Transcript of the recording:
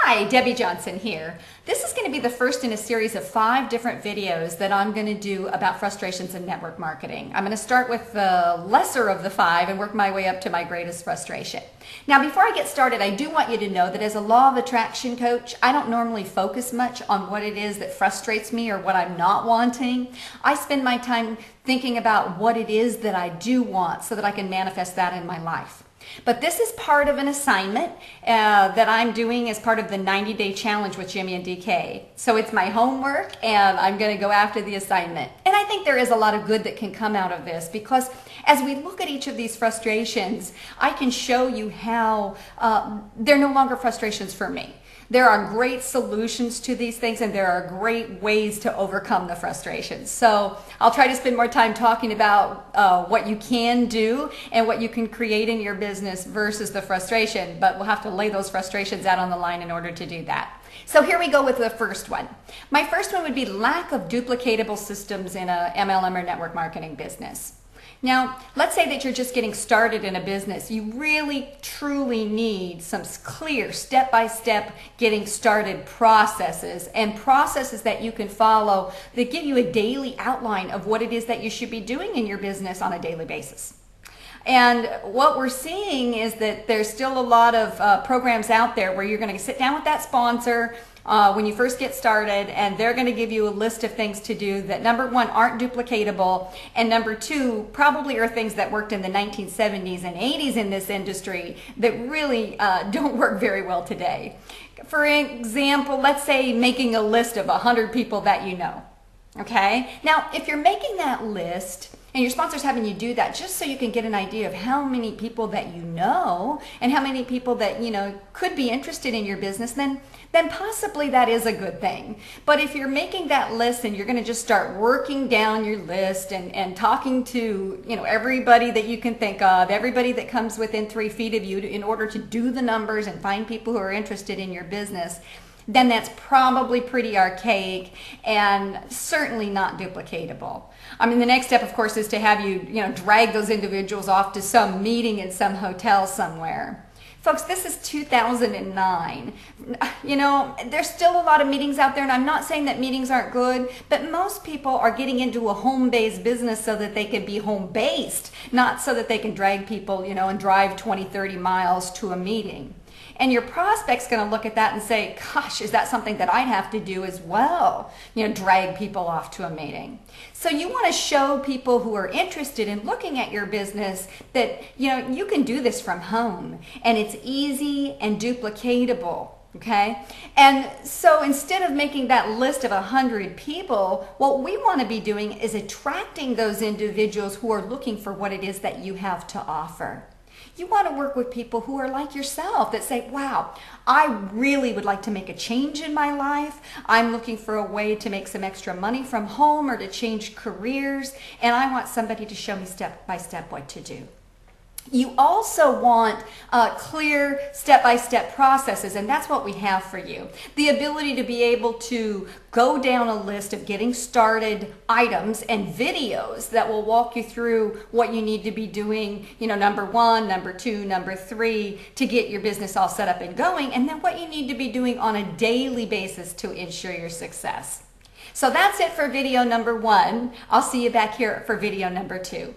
Hi, Debbie Johnson here. This is going to be the first in a series of 5 different videos that I'm going to do about frustrations in network marketing. I'm going to start with the lesser of the 5 and work my way up to my greatest frustration. Now, before I get started, I do want you to know that as a law of attraction coach, I don't normally focus much on what it is that frustrates me or what I'm not wanting. I spend my time thinking about what it is that I do want so that I can manifest that in my life. But this is part of an assignment that I'm doing as part of the 90-day challenge with Jimmy and DK. So it's my homework and I'm going to go after the assignment. And I think there is a lot of good that can come out of this because as we look at each of these frustrations, I can show you how they're no longer frustrations for me. There are great solutions to these things and there are great ways to overcome the frustrations. So I'll try to spend more time talking about what you can do and what you can create in your business versus the frustration, but we'll have to lay those frustrations out on the line in order to do that. So here we go with the first one. My first one would be lack of duplicatable systems in a MLM or network marketing business. Now, let's say that you're just getting started in a business. You really, truly need some clear step-by-step getting started processes and processes that you can follow that give you a daily outline of what it is that you should be doing in your business on a daily basis. And what we're seeing is that there's still a lot of programs out there where you're going to sit down with that sponsor when you first get started, and they're going to give you a list of things to do that, number one, aren't duplicatable, and number two, probably are things that worked in the 1970s and 80s in this industry that really don't work very well today. For example, let's say making a list of 100 people that you know. Okay? Now, if you're making that list, and your sponsor's having you do that just so you can get an idea of how many people that you know and how many people that you know could be interested in your business, then possibly that is a good thing. But if you're making that list and you're going to just start working down your list and talking to everybody that you can think of, everybody that comes within 3 feet of you in order to do the numbers and find people who are interested in your business, then that's probably pretty archaic and certainly not duplicatable. I mean, the next step, of course, is to have you drag those individuals off to some meeting in some hotel somewhere. Folks, this is 2009. There's still a lot of meetings out there, and I'm not saying that meetings aren't good, but most people are getting into a home-based business so that they can be home-based, not so that they can drag people, and drive 20, 30 miles to a meeting. And your prospect's going to look at that and say, gosh, is that something that I'd have to do as well? Drag people off to a meeting. So you want to show people who are interested in looking at your business that, you can do this from home and it's easy and duplicatable. Okay? And so instead of making that list of 100 people, what we want to be doing is attracting those individuals who are looking for what it is that you have to offer. You want to work with people who are like yourself that say, wow, I really would like to make a change in my life. I'm looking for a way to make some extra money from home or to change careers, and I want somebody to show me step by step what to do. You also want clear step-by-step processes, and that's what we have for you. The ability to be able to go down a list of getting started items and videos that will walk you through what you need to be doing, number 1, number 2, number 3, to get your business all set up and going, and then what you need to be doing on a daily basis to ensure your success. So that's it for video number 1. I'll see you back here for video number 2.